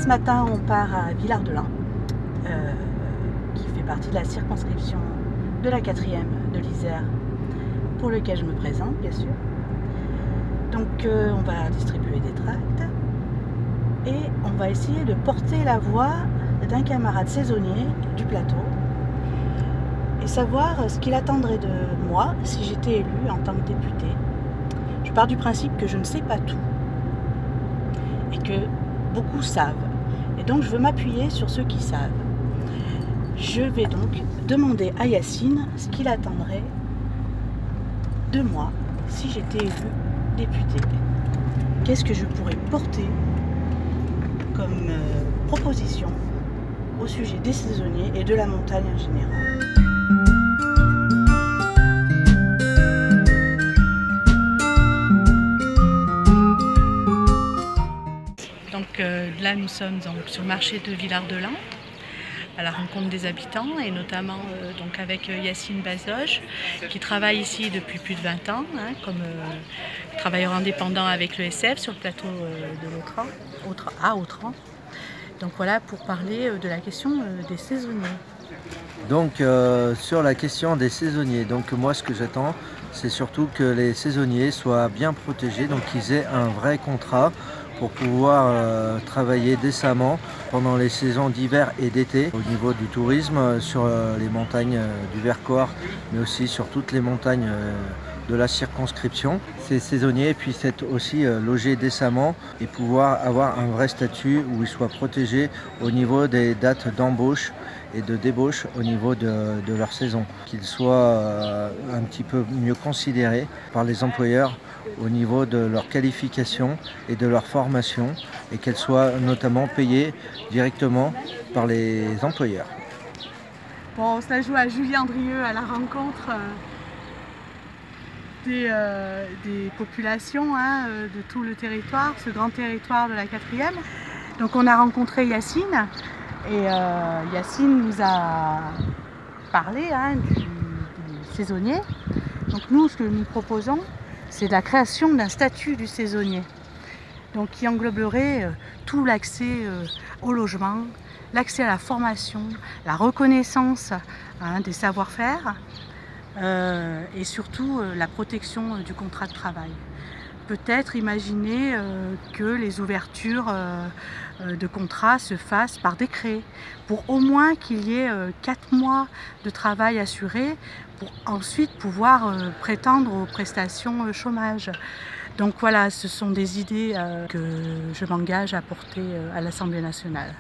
ce matin, on part à Villard-de-Lans, qui fait partie de la circonscription de la 4e de l'Isère, pour lequel je me présente, bien sûr. Donc, on va distribuer des tracts et on va essayer de porter la voix d'un camarade saisonnier du plateau et savoir ce qu'il attendrait de moi si j'étais élue en tant que députée. Je pars du principe que je ne sais pas tout et que beaucoup savent. Et donc je veux m'appuyer sur ceux qui savent. Je vais donc demander à Yacine ce qu'il attendrait de moi si j'étais élue députée. Qu'est-ce que je pourrais porter comme proposition au sujet des saisonniers et de la montagne en général. Donc là nous sommes donc sur le marché de Villard-de-Lans à la rencontre des habitants et notamment donc avec Yacine Bazoge qui travaille ici depuis plus de 20 ans comme travailleur indépendant avec l'ESF sur le plateau de Autran. Donc voilà pour parler de la question des saisonniers. Donc sur la question des saisonniers, donc moi ce que j'attends c'est surtout que les saisonniers soient bien protégés, donc qu'ils aient un vrai contrat pour pouvoir travailler décemment pendant les saisons d'hiver et d'été au niveau du tourisme sur les montagnes du Vercors, mais aussi sur toutes les montagnes de la circonscription. Ces saisonniers puissent être aussi logés décemment et pouvoir avoir un vrai statut où ils soient protégés au niveau des dates d'embauche et de débauche au niveau de leur saison, qu'ils soient un petit peu mieux considérés par les employeurs au niveau de leur qualification et de leur formation et qu'elles soient notamment payées directement par les employeurs. Bon, on se la joue à Julien Drieux à la rencontre des populations de tout le territoire, ce grand territoire de la 4e. Donc on a rencontré Yacine et Yacine nous a parlé du saisonnier. Donc nous, ce que nous proposons, c'est la création d'un statut du saisonnier, donc qui engloberait tout l'accès au logement, l'accès à la formation, la reconnaissance des savoir-faire et surtout la protection du contrat de travail. Peut-être imaginer que les ouvertures de contrats se fassent par décret, pour au moins qu'il y ait 4 mois de travail assuré, pour ensuite pouvoir prétendre aux prestations chômage. Donc voilà, ce sont des idées que je m'engage à porter à l'Assemblée nationale.